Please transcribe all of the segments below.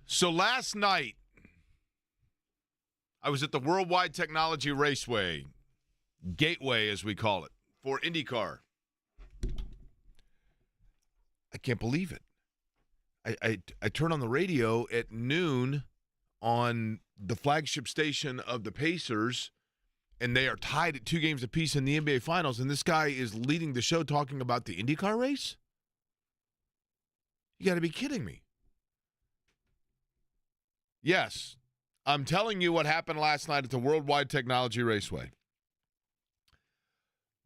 So last night, I was at the Worldwide Technology Raceway, Gateway as we call it, for IndyCar. I can't believe it. I turn on the radio at noon on the flagship station of the Pacers, and they are tied at 2 games apiece in the NBA Finals, and this guy is leading the show talking about the IndyCar race? You got to be kidding me. Yes, I'm telling you what happened last night at the Worldwide Technology Raceway.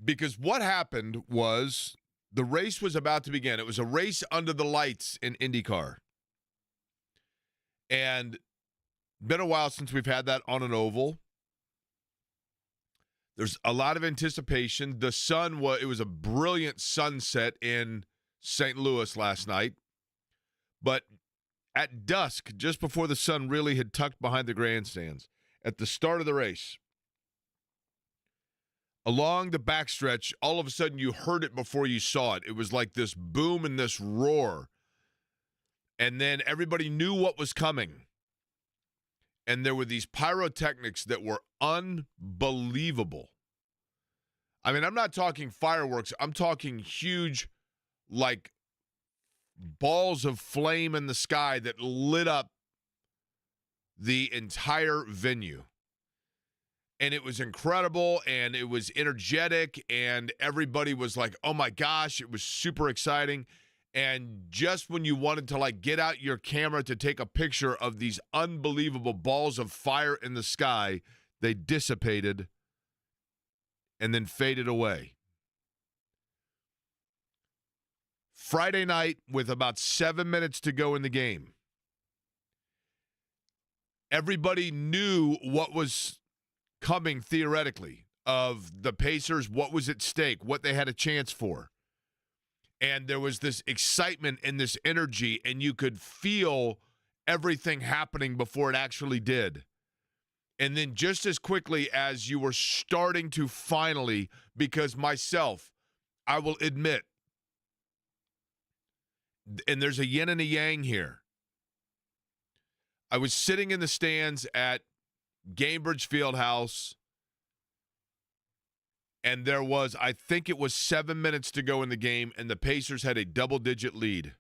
Because what happened was the race was about to begin. It was a race under the lights in IndyCar. And been a while since we've had that on an oval. There's a lot of anticipation. It was a brilliant sunset in St. Louis last night. But at dusk, just before the sun really had tucked behind the grandstands, at the start of the race, along the backstretch, all of a sudden you heard it before you saw it. It was like this boom and this roar. And then everybody knew what was coming. And there were these pyrotechnics that were unbelievable. I mean, I'm not talking fireworks. I'm talking huge, like, balls of flame in the sky that lit up the entire venue. And it was incredible, and it was energetic, and everybody was like, oh my gosh, it was super exciting. And just when you wanted to, like, get out your camera to take a picture of these unbelievable balls of fire in the sky, they dissipated and then faded away. Friday night, with about 7 minutes to go in the game, everybody knew what was coming theoretically of the Pacers, what was at stake, what they had a chance for. And there was this excitement and this energy, and you could feel everything happening before it actually did. And then just as quickly as you were starting to finally, because myself, I will admit, and there's a yin and a yang here. I was sitting in the stands at Gainbridge Fieldhouse, and there was, I think it was 7 minutes to go in the game, and the Pacers had a double-digit lead.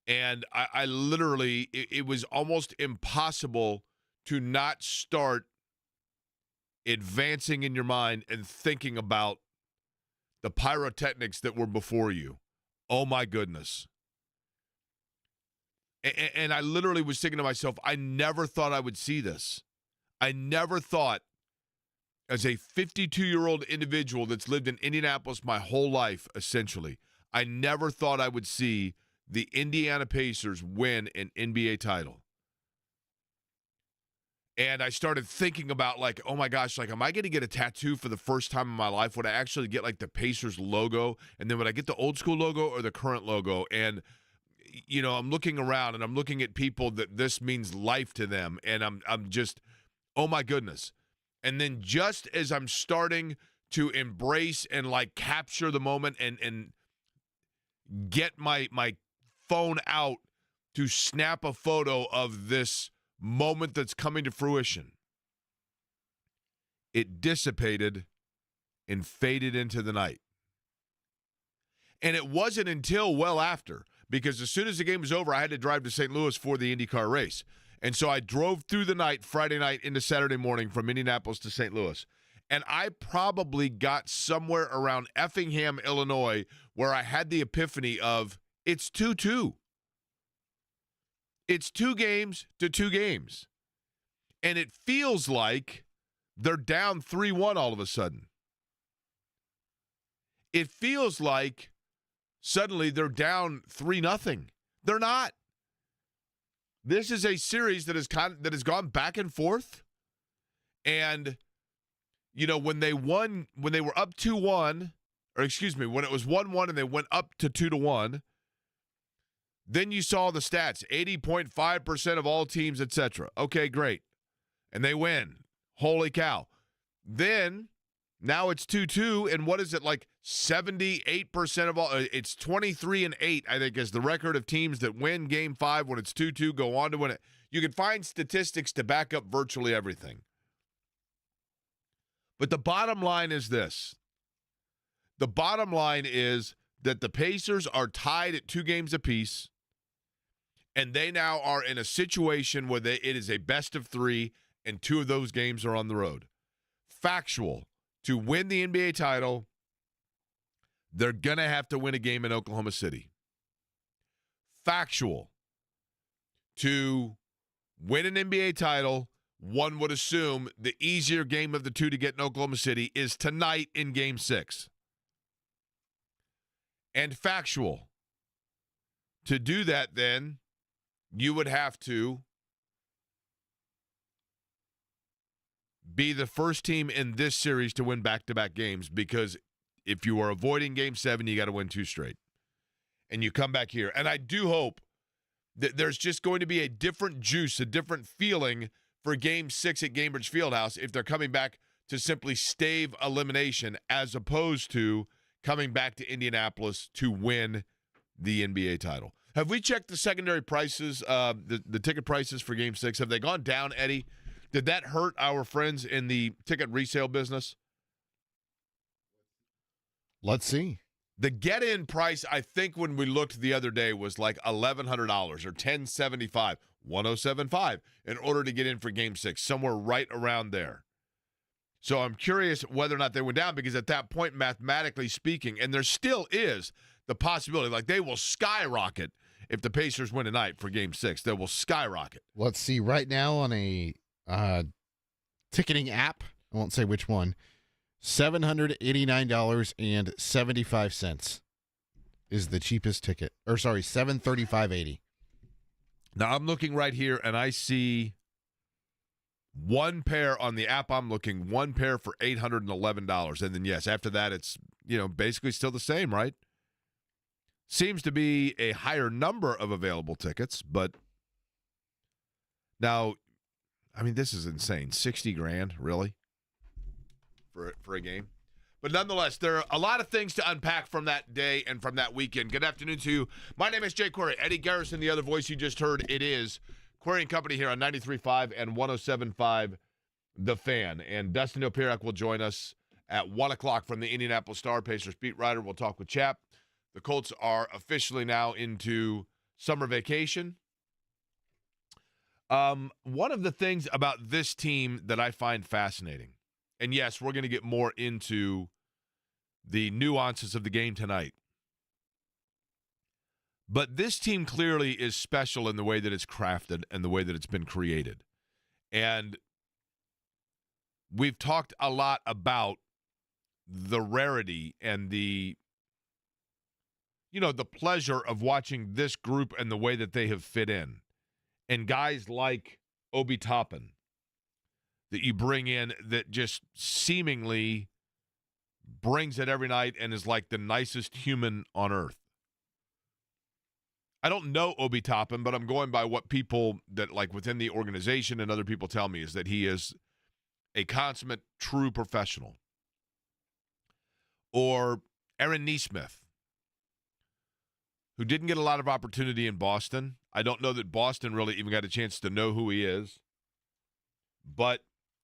And I literally, it was almost impossible to not start advancing in your mind and thinking about the pyrotechnics that were before you. Oh, my goodness. And I literally was thinking to myself, I never thought I would see this. I never thought, as a 52-year-old individual that's lived in Indianapolis my whole life, essentially, I never thought I would see the Indiana Pacers win an NBA title. And I started thinking about, like, oh my gosh, like, am I going to get a tattoo for the first time in my life? Would I actually get, like, the Pacers logo? And then would I get the old school logo or the current logo? And, you know, I'm looking around and I'm looking at people that this means life to them. And I'm just, oh my goodness. And then just as I'm starting to embrace and, like, capture the moment and get my phone out to snap a photo of this moment that's coming to fruition, it dissipated and faded into the night. And it wasn't until well after, because as soon as the game was over, I had to drive to St. Louis for the IndyCar race. And so I drove through the night, Friday night into Saturday morning from Indianapolis to St. Louis. And I probably got somewhere around Effingham, Illinois, where I had the epiphany of, it's 2-2. It's 2 games to 2 games. And it feels like they're down 3-1 all of a sudden. It feels like suddenly they're down 3-0. They're not. This is a series that has gone back and forth. And, you know, when they were up 2-1, or excuse me, when it was 1-1 and they went up to 2-1, then you saw the stats, 80.5% of all teams, etc. Okay, great. And they win. Holy cow. Then Now it's 2-2, and what is it, like 78% of all? It's 23-8, I think, is the record of teams that win Game 5 when it's 2-2, go on to win it. You can find statistics to back up virtually everything. But the bottom line is this. The bottom line is that the Pacers are tied at 2 games apiece, and they now are in a situation where it is a best of 3, and 2 of those games are on the road. Factual. To win the NBA title, they're going to have to win a game in Oklahoma City. Factual. To win an NBA title, one would assume the easier game of the 2 to get in Oklahoma City is tonight in Game 6. And factual. To do that, then, you would have to be the first team in this series to win back-to-back games, because if you are avoiding Game 7, you got to win 2 straight. And you come back here. And I do hope that there's just going to be a different juice, a different feeling for Game 6 at Gainbridge Fieldhouse if they're coming back to simply stave elimination as opposed to coming back to Indianapolis to win the NBA title. Have we checked the secondary prices, the ticket prices for Game 6? Have they gone down, Eddie? Did that hurt our friends in the ticket resale business? Let's see. The get-in price, I think when we looked the other day, was like $1,100 or $1,075, $1,075 in order to get in for Game 6, somewhere right around there. So I'm curious whether or not they went down, because at that point, mathematically speaking, and there still is the possibility, like they will skyrocket if the Pacers win tonight for Game 6. They will skyrocket. Let's see. Right now on a ticketing app, I won't say which one, $789.75 is the cheapest ticket. Or sorry, $735.80. Now I'm looking right here, and I see one pair on the app. I'm looking one pair for $811, and then yes, after that it's basically still the same, right? Seems to be a higher number of available tickets, but now, I mean, this is insane. $60,000, really, for a game. But nonetheless, there are a lot of things to unpack from that day and from that weekend. Good afternoon to you. My name is Jay Query. Eddie Garrison, the other voice you just heard, it is Query & Company here on 93.5 and 107.5 The Fan. And Dustin Dopirak will join us at 1 o'clock from the Indianapolis Star. Pacers beat writer. We'll talk with Chap. The Colts are officially now into summer vacation. One of the things about this team that I find fascinating, and yes, we're going to get more into the nuances of the game tonight, but this team clearly is special in the way that it's crafted and the way that it's been created. And we've talked a lot about the rarity and the pleasure of watching this group and the way that they have fit in. And guys like Obi Toppin that you bring in that just seemingly brings it every night and is like the nicest human on earth. I don't know Obi Toppin, but I'm going by what people that like within the organization and other people tell me is that he is a consummate, true professional. Or Aaron Nesmith, who didn't get a lot of opportunity in Boston. I don't know that Boston really even got a chance to know who he is, but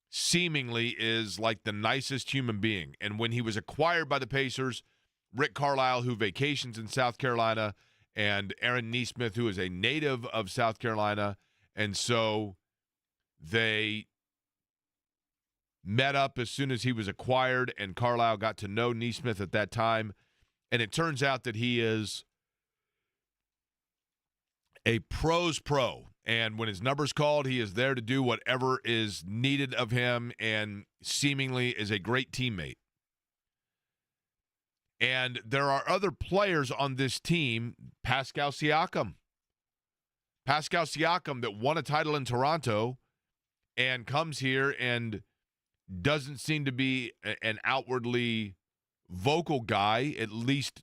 seemingly is like the nicest human being. And when he was acquired by the Pacers, Rick Carlisle, who vacations in South Carolina, and Aaron Nesmith, who is a native of South Carolina, and so they met up as soon as he was acquired, and Carlisle got to know Nesmith at that time. And it turns out that he is a pro's pro, and when his number's called, he is there to do whatever is needed of him, and seemingly is a great teammate. And there are other players on this team, Pascal Siakam, that won a title in Toronto and comes here and doesn't seem to be an outwardly vocal guy, at least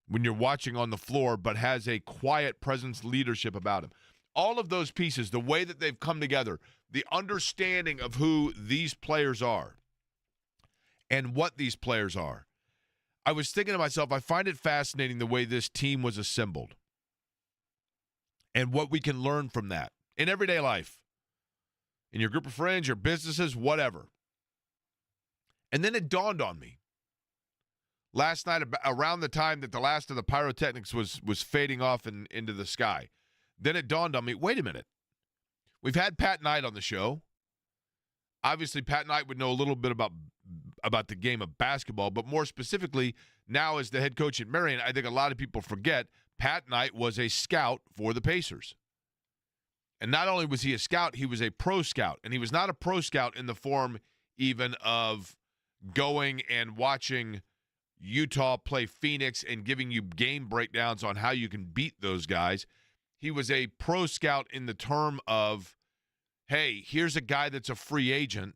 when you're watching on the floor, but has a quiet presence, leadership about him. All of those pieces, the way that they've come together, the understanding of who these players are, and what these players are. I was thinking to myself, I find it fascinating the way this team was assembled and what we can learn from that in everyday life, in your group of friends, your businesses, whatever. And then it dawned on me last night, around the time that the last of the pyrotechnics was fading off into the sky. Then it dawned on me, wait a minute. We've had Pat Knight on the show. Obviously, Pat Knight would know a little bit about the game of basketball, but more specifically, now as the head coach at Marion, I think a lot of people forget Pat Knight was a scout for the Pacers. And not only was he a scout, he was a pro scout. And he was not a pro scout in the form even of going and watching Utah play Phoenix and giving you game breakdowns on how you can beat those guys. He was a pro scout in the term of, hey, here's a guy that's a free agent.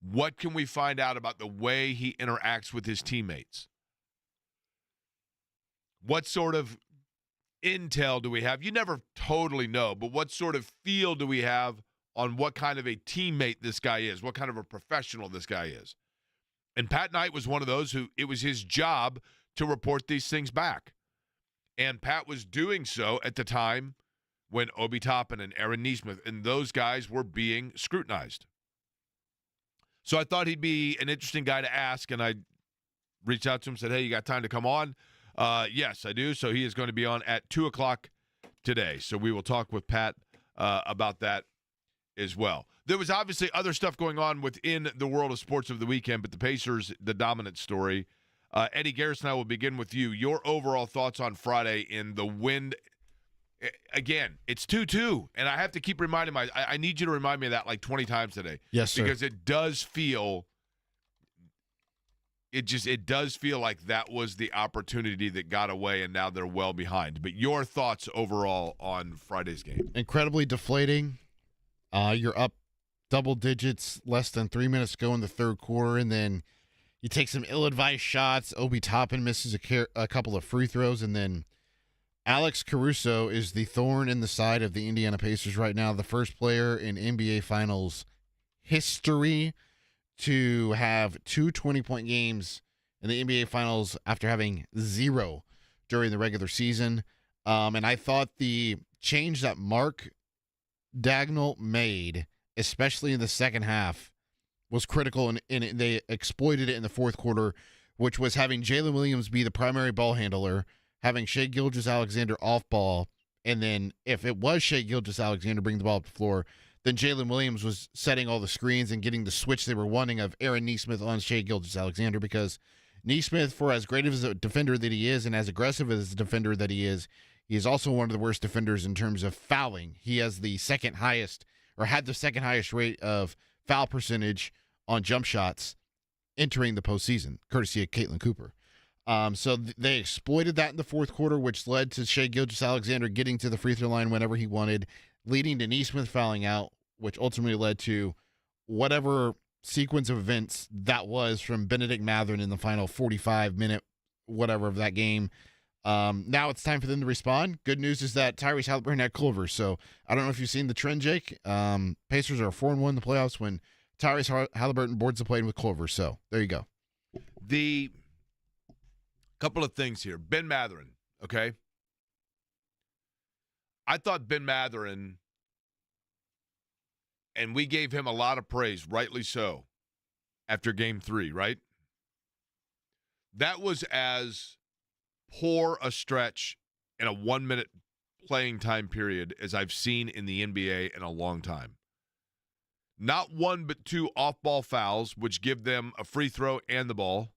What can we find out about the way he interacts with his teammates? What sort of intel do we have? You never totally know, but what sort of feel do we have on what kind of a teammate this guy is, what kind of a professional this guy is? And Pat Knight was one of those who it was his job to report these things back. And Pat was doing so at the time when Obi Toppin and Aaron Nesmith and those guys were being scrutinized. So I thought he'd be an interesting guy to ask, and I reached out to him and said, hey, you got time to come on? Yes, I do. So he is going to be on at 2 o'clock today. So we will talk with Pat about that as well. There was obviously other stuff going on within the world of sports of the weekend, but the Pacers, the dominant story. Eddie Garrison, I will begin with you. Your overall thoughts on Friday in the win. Again, it's 2-2, and I have to keep reminding I need you to remind me of that like 20 times today. Yes, sir. Because it does feel like that was the opportunity that got away, and now they're well behind. But your thoughts overall on Friday's game? Incredibly deflating. You're up double digits, less than 3 minutes to go in the third quarter, and then you take some ill-advised shots. Obi Toppin misses a couple of free throws, and then Alex Caruso is the thorn in the side of the Indiana Pacers right now, the first player in NBA Finals history to have two 20-point games in the NBA Finals after having 0 during the regular season. And I thought the change that Mark Dagnall made, especially in the second half, was critical, and they exploited it in the fourth quarter, which was having Jalen Williams be the primary ball handler, having Shai Gilgeous-Alexander off ball, and then if it was Shai Gilgeous-Alexander bring the ball up the floor, then Jalen Williams was setting all the screens and getting the switch they were wanting of Aaron Nesmith on Shai Gilgeous-Alexander, because Nesmith, for as great of a defender that he is and as aggressive as a defender that he is also one of the worst defenders in terms of fouling. He has the second highest, or had the second highest rate of foul percentage on jump shots entering the postseason, courtesy of Caitlin Cooper. So they exploited that in the fourth quarter, which led to Shai Gilgeous-Alexander getting to the free throw line whenever he wanted, leading to Nesmith fouling out, which ultimately led to whatever sequence of events that was from Benedict Mathurin in the final 45-minute whatever of that game. Now it's time for them to respond. Good news is that Tyrese Halliburton had Culver, so I don't know if you've seen the trend, Jake. Pacers are 4-1 in the playoffs when Tyrese Halliburton boards the plane with Culver, so there you go. The couple of things here. Ben Mathurin, okay? I thought Ben Mathurin, and we gave him a lot of praise, rightly so, after Game 3, right? That was as poor a stretch in a 1-minute playing time period as I've seen in the NBA in a long time. Not one but 2 off-ball fouls, which give them a free throw and the ball.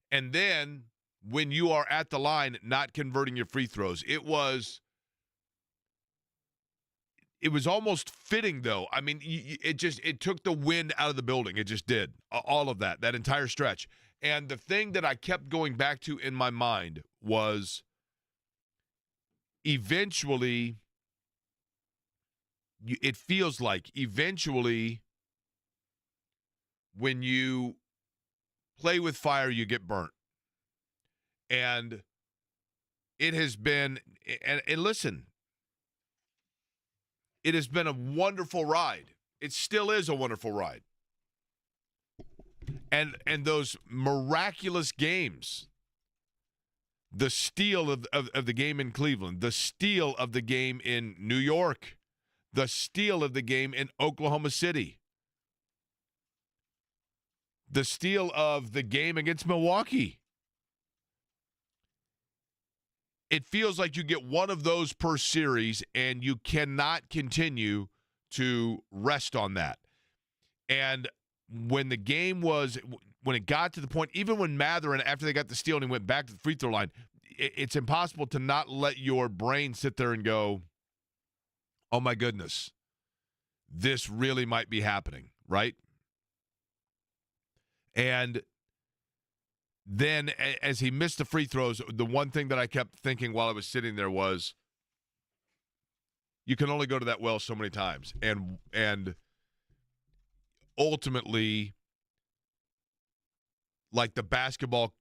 And then when you are at the line not converting your free throws, it was almost fitting, though. I mean, it took the wind out of the building. It just did. All of that entire stretch. And the thing that I kept going back to in my mind was eventually, it feels like eventually when you play with fire, you get burnt. And it has been, and listen, it has been a wonderful ride. It still is a wonderful ride. And those miraculous games, the steal of the game in Cleveland, the steal of the game in New York, the steal of the game in Oklahoma City, the steal of the game against Milwaukee. It feels like you get one of those per series, and you cannot continue to rest on that. And when it got to the point, even when Matherin, after they got the steal and he went back to the free throw line, it's impossible to not let your brain sit there and go, oh my goodness, this really might be happening, right? And then as he missed the free throws, the one thing that I kept thinking while I was sitting there was, you can only go to that well so many times. And ultimately, like, the basketball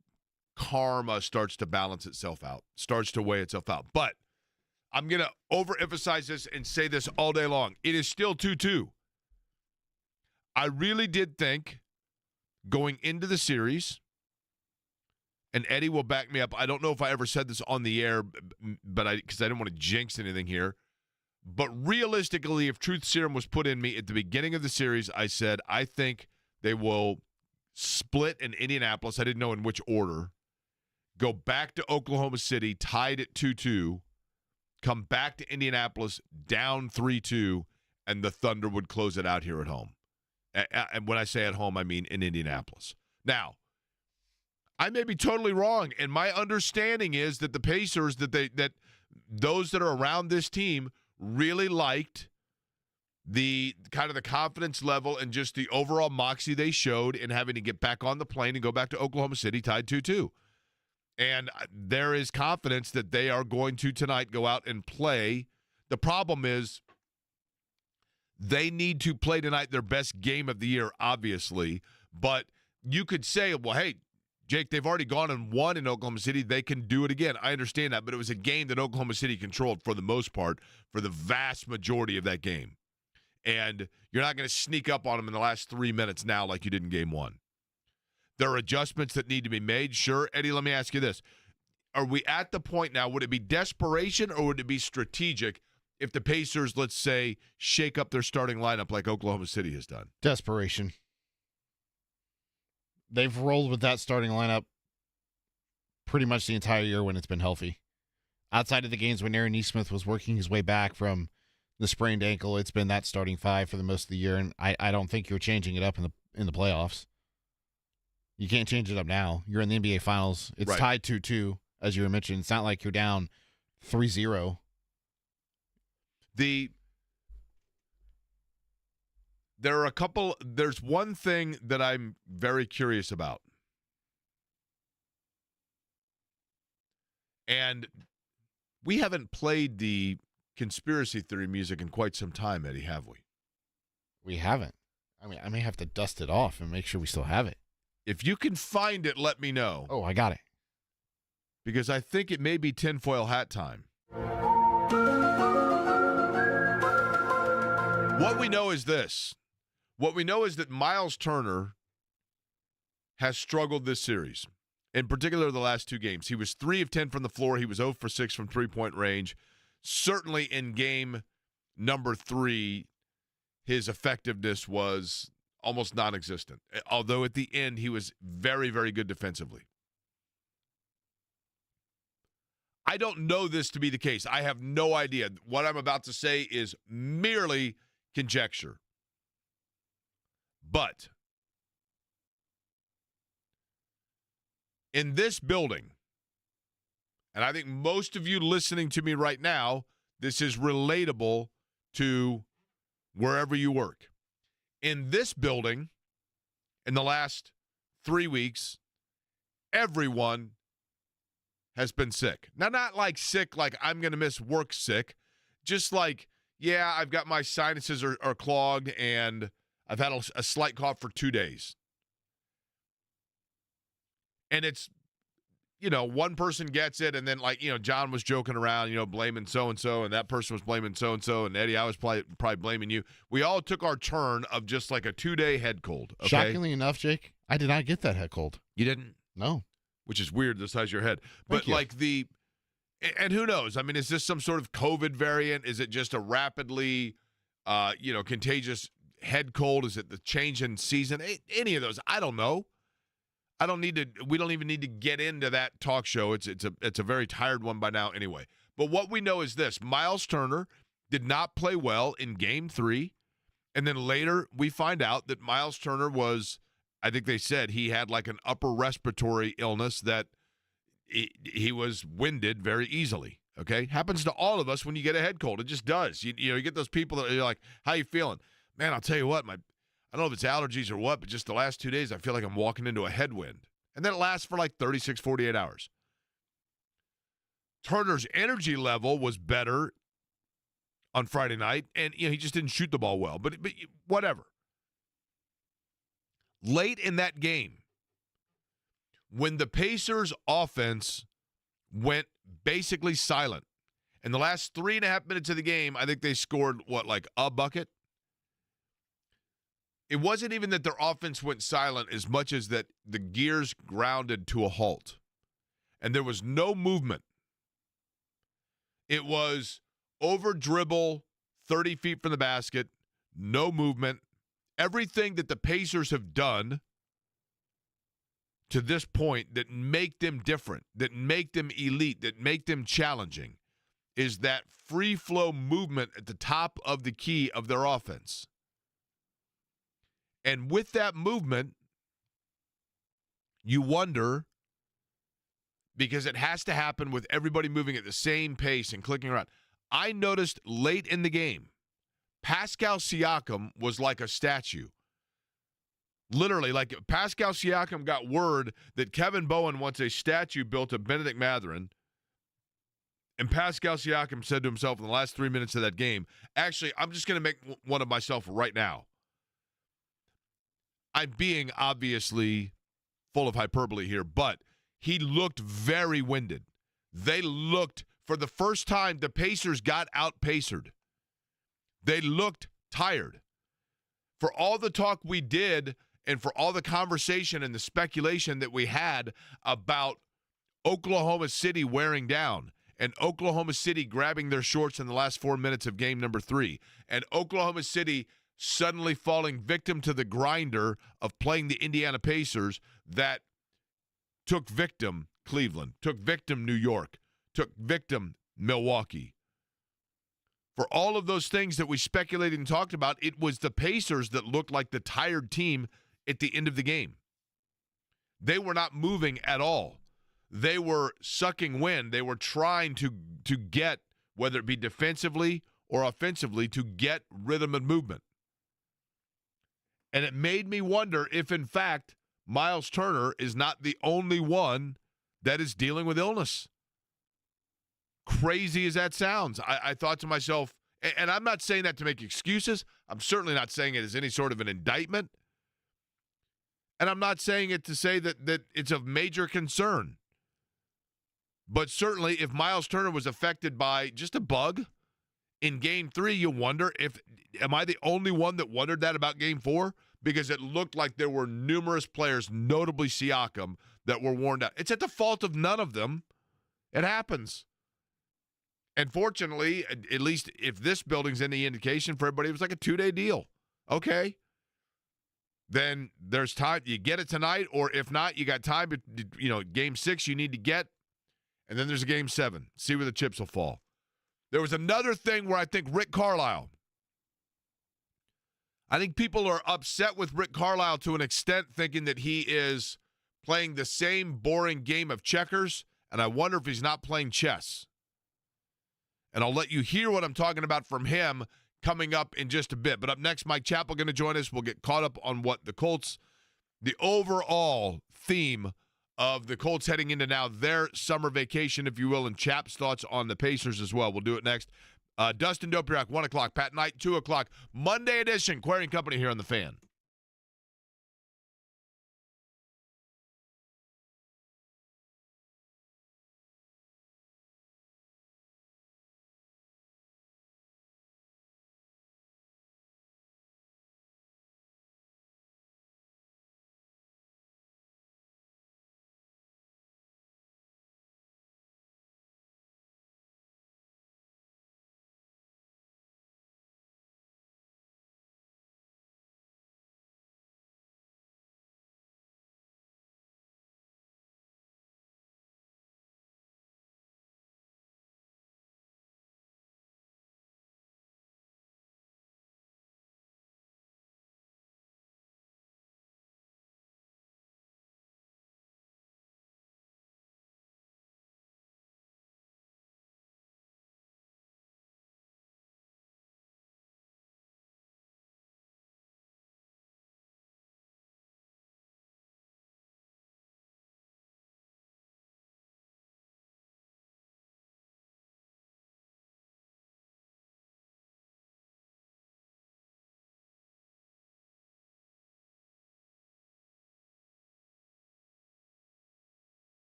karma starts to balance itself out, starts to weigh itself out. But I'm going to overemphasize this and say this all day long. It is still 2-2. I really did think going into the series, and Eddie will back me up. I don't know if I ever said this on the air, but because I didn't want to jinx anything here. But realistically, if truth serum was put in me at the beginning of the series, I said, I think they will split in Indianapolis. I didn't know in which order. Go back to Oklahoma City, tied at 2-2. Come back to Indianapolis, down 3-2, and the Thunder would close it out here at home. And when I say at home, I mean in Indianapolis. Now, I may be totally wrong, and my understanding is that the Pacers, that those that are around this team really liked the kind of the confidence level and just the overall moxie they showed in having to get back on the plane and go back to Oklahoma City tied 2-2. And there is confidence that they are going to tonight go out and play. The problem is they need to play tonight their best game of the year, obviously. But you could say, well, hey, Jake, they've already gone and won in Oklahoma City. They can do it again. I understand that, but it was a game that Oklahoma City controlled for the most part, for the vast majority of that game. And you're not going to sneak up on them in the last 3 minutes now like you did in game one. There are adjustments that need to be made. Sure. Eddie, let me ask you this. Are we at the point now, would it be desperation or would it be strategic if the Pacers, let's say, shake up their starting lineup like Oklahoma City has done? Desperation. They've rolled with that starting lineup pretty much the entire year when it's been healthy. Outside of the games when Aaron Nesmith was working his way back from the sprained ankle, it's been that starting five for the most of the year, and I don't think you're changing it up in the playoffs. You can't change it up now. You're in the NBA Finals. It's right. Tied 2-2, as you were mentioning. It's not like you're down 3-0. There's one thing that I'm very curious about. And we haven't played the conspiracy theory music in quite some time, Eddie, have we? We haven't. I mean, I may have to dust it off and make sure we still have it. If you can find it, let me know. Oh, I got it. Because I think it may be tinfoil hat time. What we know is this. What we know is that Miles Turner has struggled this series, in particular the last two games. He was 3 of 10 from the floor. He was 0 for 6 from three-point range. Certainly in game number 3, his effectiveness was almost non-existent, although at the end he was very, very good defensively. I don't know this to be the case. I have no idea. What I'm about to say is merely conjecture. But in this building, and I think most of you listening to me right now, this is relatable to wherever you work. In this building, in the last 3 weeks, everyone has been sick. Now, not like sick, like I'm going to miss work sick. Just like, yeah, I've got my sinuses are clogged and I've had a slight cough for 2 days. And it's one person gets it, and then, like, John was joking around, blaming so-and-so, and that person was blaming so-and-so, and Eddie, I was probably blaming you. We all took our turn of just like a 2-day head cold, okay? Shockingly enough, Jake, I did not get that head cold. You didn't? No. Which is weird, the size of your head. But, and who knows? I mean, is this some sort of COVID variant? Is it just a rapidly, contagious head cold? Is it the change in season? Any of those? I don't know. We don't even need to get into that talk show. It's a very tired one by now anyway. But what we know is this: Miles Turner did not play well in Game 3, and then later we find out that Miles Turner was, I think they said he had like an upper respiratory illness that he was winded very easily. Okay, happens to all of us when you get a head cold. It just does. You get those people that are like, "How you feeling?" Man, I'll tell you what, I don't know if it's allergies or what, but just the last 2 days, I feel like I'm walking into a headwind. And then it lasts for like 36, 48 hours. Turner's energy level was better on Friday night, and he just didn't shoot the ball well. But whatever. Late in that game, when the Pacers' offense went basically silent, in the last 3.5 minutes of the game, I think they scored, like a bucket? It wasn't even that their offense went silent as much as that the gears grounded to a halt. And there was no movement. It was over dribble, 30 feet from the basket, no movement. Everything that the Pacers have done to this point that make them different, that make them elite, that make them challenging, is that free flow movement at the top of the key of their offense. And with that movement, you wonder, because it has to happen with everybody moving at the same pace and clicking around. I noticed late in the game, Pascal Siakam was like a statue. Literally, like Pascal Siakam got word that Kevin Bowen wants a statue built of Benedict Mathurin. And Pascal Siakam said to himself in the last 3 minutes of that game, actually, I'm just going to make one of myself right now. I'm being obviously full of hyperbole here, but he looked very winded. They looked, for the first time, the Pacers got out-Pacered. They looked tired. For all the talk we did and for all the conversation and the speculation that we had about Oklahoma City wearing down and Oklahoma City grabbing their shorts in the last 4 minutes of game number 3 and Oklahoma City suddenly falling victim to the grinder of playing the Indiana Pacers that took victim Cleveland, took victim New York, took victim Milwaukee. For all of those things that we speculated and talked about, it was the Pacers that looked like the tired team at the end of the game. They were not moving at all. They were sucking wind. They were trying to get, whether it be defensively or offensively, to get rhythm and movement. And it made me wonder if, in fact, Miles Turner is not the only one that is dealing with illness. Crazy as that sounds, I thought to myself, and I'm not saying that to make excuses. I'm certainly not saying it as any sort of an indictment. And I'm not saying it to say that it's of major concern. But certainly, if Miles Turner was affected by just a bug in Game 3, you wonder am I the only one that wondered that about Game 4? Because it looked like there were numerous players, notably Siakam, that were worn down. It's at the fault of none of them. It happens. And fortunately, at least if this building's any indication for everybody, it was like a 2-day deal. Okay. Then there's time. You get it tonight, or if not, you got time. Game 6 you need to get. And then there's a Game 7. See where the chips will fall. There was another thing where I think Rick Carlisle, I think people are upset with Rick Carlisle to an extent, thinking that he is playing the same boring game of checkers, and I wonder if he's not playing chess. And I'll let you hear what I'm talking about from him coming up in just a bit. But up next, Mike Chappell going to join us. We'll get caught up on what the Colts, the overall theme of the Colts heading into now their summer vacation, if you will, and Chap's thoughts on the Pacers as well. We'll do it next. Dustin Dopirak, 1 o'clock. Pat Knight, 2 o'clock. Monday edition, Query & Company here on The Fan.